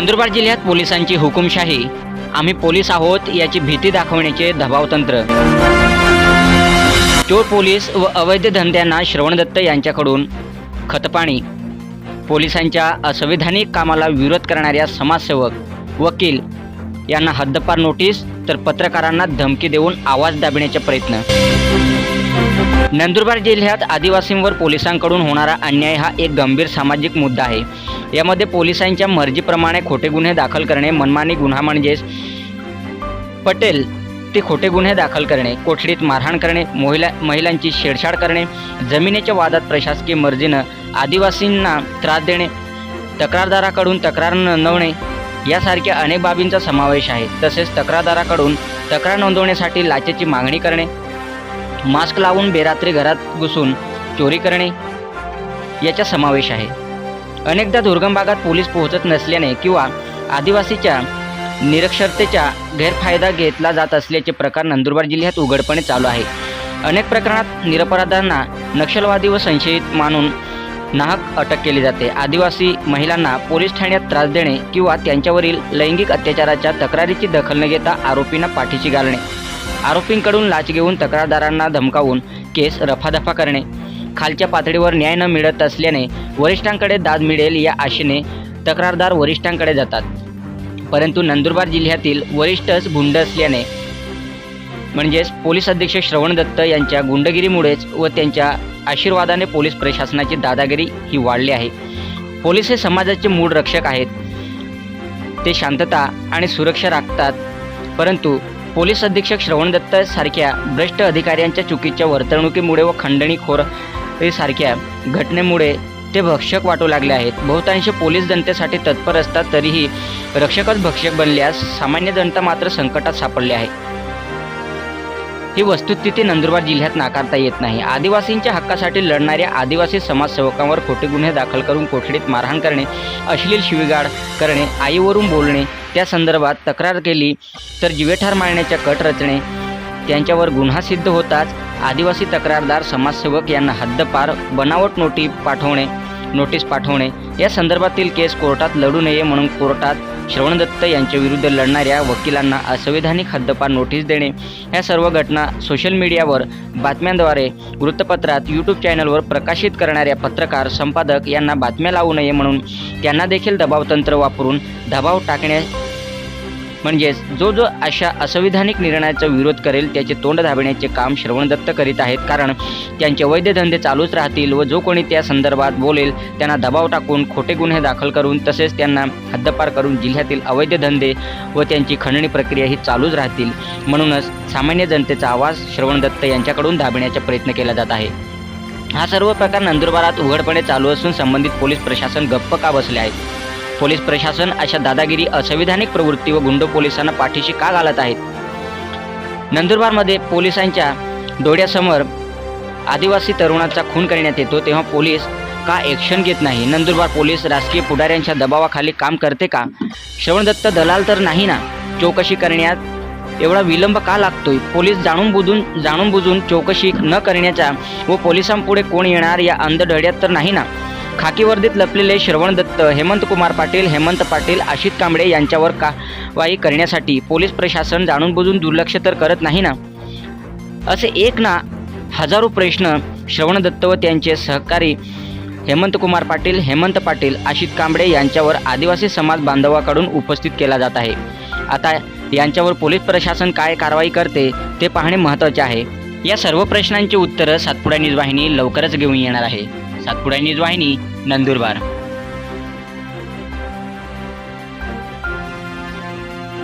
नंदुरबार जिल्ह्यात पोलिसांची हुकुमशाही, आम्ही पोलीस आहोत याची भीती दाखवण्याचे दबावतंत्र। चोर पोलीस व अवैध धंद्यांना श्रवण दत्त यांच्याकडून खतपाणी। पोलिसांच्या असंविधानिक कामाला विरोध करणाऱ्या समाजसेवक, वकील यांना हद्दपार नोटीस, तर पत्रकारांना धमकी देऊन आवाज दाबण्याचे प्रयत्न। नंदुरबार जिल्ह्यात आदिवासींवर पोलिसांकडून होणारा अन्याय हा एक गंभीर सामाजिक मुद्दा आहे। यामध्ये पोलिसांच्या मर्जीप्रमाणे खोटे गुन्हे दाखल करणे, मनमानी गुन्हा म्हणजेच पटेल ते खोटे गुन्हे दाखल करणे, कोठडीत मारहाण करणे, महिलांची छेडछाड करणे, जमिनीच्या वादात प्रशासकीय मर्जीनं आदिवासींना त्रास देणे, तक्रारदाराकडून तक्रार नोंदवणे यासारख्या अनेक बाबींचा समावेश आहे। तसेच तक्रारदाराकडून तक्रार नोंदवण्यासाठी लाचेची मागणी करणे, मास्क लावून बेरात्री घरात घुसून चोरी करणे याचा समावेश आहे। अनेकदा दुर्गम भागात पोलीस पोहोचत नसल्याने किंवा आदिवासीच्या निरक्षरतेचा गैरफायदा घेतला जात असल्याचे प्रकार नंदुरबार जिल्ह्यात उघडपणे चालू आहे। अनेक प्रकरणात निरपराधांना नक्षलवादी व संशयित मानून नाहक अटक केली जाते। आदिवासी महिलांना पोलीस ठाण्यात त्रास देणे किंवा त्यांच्यावरील लैंगिक अत्याचाराच्या तक्रारीची दखल न घेता आरोपींना पाठीशी घालणे, आरोपींकडून लाच घेऊन तक्रारदारांना धमकावून केस रफादफा करणे, खालच्या पातळीवर न्याय न मिळत असल्याने वरिष्ठांकडे दाद मिळेल या आशेने तक्रारदार वरिष्ठांकडे जातात। परंतु नंदुरबार जिल्ह्यातील वरिष्ठच गुंड असल्याने म्हणजेच पोलीस अधीक्षक श्रवण दत्त यांच्या गुंडगिरीमुळेच व त्यांच्या आशीर्वादाने पोलीस प्रशासनाची दादागिरी ही वाढली आहे। पोलीस हे समाजाचे मूळ रक्षक आहेत, ते शांतता आणि सुरक्षा राखतात। परंतु पोलीस अधीक्षक श्रवण दत्त सारख्या भ्रष्ट अधिकाऱ्यांच्या चुकीच्या वर्तणुकीमुळे व खंडणीखोरीसारख्या घटनेमुळे ते भक्षक वाटू लागले आहेत। बहुतांश पोलीस जनतेसाठी तत्पर असतात, तरीही रक्षकच भक्षक बनल्यास सामान्य जनता मात्र संकटात सापडली आहे। ही वस्तुस्थिती नंदुरबार जिल्ह्यात नाकारता येत नाही। आदिवासींच्या हक्कासाठी लढणाऱ्या आदिवासी समाजसेवकांवर खोटे गुन्हे दाखल करून कोठडीत मारहाण करणे, अश्लील शिवीगाळ करणे, आईवरून बोलणे, त्या संदर्भात तक्रार केली तर जीवेठार मारण्याच्या कट रचणे, त्यांच्यावर गुन्हा सिद्ध होताच आदिवासी तक्रारदार समाजसेवक यांना हद्दपार बनावट नोटीस पाठवणे या संदर्भातील केस कोर्टात लढू नये म्हणून कोर्टात श्रवण दत्त यांच्या विरुद्ध लढणाऱ्या वकिलांना असंविधानिक हद्दपार नोटीस देणे, ह्या सर्व घटना सोशल मीडियावर, बातम्यांद्वारे, वृत्तपत्रात, यूट्यूब चॅनलवर प्रकाशित करणाऱ्या पत्रकार, संपादक यांना बातम्या लावू नये म्हणून त्यांना देखील दबावतंत्र वापरून दबाव टाकणे म्हणजेच जो अशा असंविधानिक निर्णयाचा विरोध करेल त्याचे तोंड दाबण्याचे काम श्रवण दत्त करीत आहेत। कारण त्यांचे वैध धंदे चालूच राहतील व जो कोणी त्या संदर्भात बोलेल त्यांना दबाव टाकून खोटे गुन्हे दाखल करून तसेच त्यांना हद्दपार करून जिल्ह्यातील अवैध धंदे व त्यांची खंडणी प्रक्रिया ही चालूच राहतील। म्हणूनच सामान्य जनतेचा आवाज श्रवण दत्त यांच्याकडून दाबण्याचा प्रयत्न केला जात आहे। हा सर्व प्रकार नंदुरबारात उघडपणे चालू असून संबंधित पोलीस प्रशासन गप्प का बसले आहे? पोलीस प्रशासन अशा दादागिरी, असंविधानिक प्रवृत्ती व गुंड पोलिसांना पाठीशी का घालत आहेत? नंदुरबारमध्ये पोलिसांच्या डोळ्यासमोर आदिवासी तरुणाचा खून करण्यात येतो तेव्हा पोलीस का ॲक्शन घेत नाही? नंदुरबार पोलीस राजकीय पुढाऱ्यांच्या दबावाखाली काम करते का? श्रवण दत्त दलाल तर नाही ना? चौकशी करण्यात एवढा विलंब का लागतोय? पोलीस जाणून बुजून चौकशी न करण्याचा व पोलिसांपुढे कोण येणार या अंधढळ्यात तर नाही ना? खाकी वर्दीत लपलेले श्रवण दत्त, हेमंत कुमार पाटील, हेमंत पाटील, आशिष कांबळे यांच्यावर कारवाई करण्यासाठी पोलीस प्रशासन जाणून बुजून दुर्लक्ष तर करत नाही ना? असे एक ना हजारो प्रश्न श्रवण दत्त व त्यांचे सहकारी हेमंत कुमार पाटील, हेमंत पाटील, आशिष कांबळे यांच्यावर आदिवासी समाज बांधवाकडून उपस्थित केला जात आहे। आता यांच्यावर पोलीस प्रशासन काय कारवाई करते ते पाहणे महत्त्वाचे आहे। या सर्व प्रश्नांची उत्तरं सातपुडा न्यूज वाहिनी लवकरच घेऊन येणार आहे। सातपुडा न्यूज वाहिनी, नंदुरबार।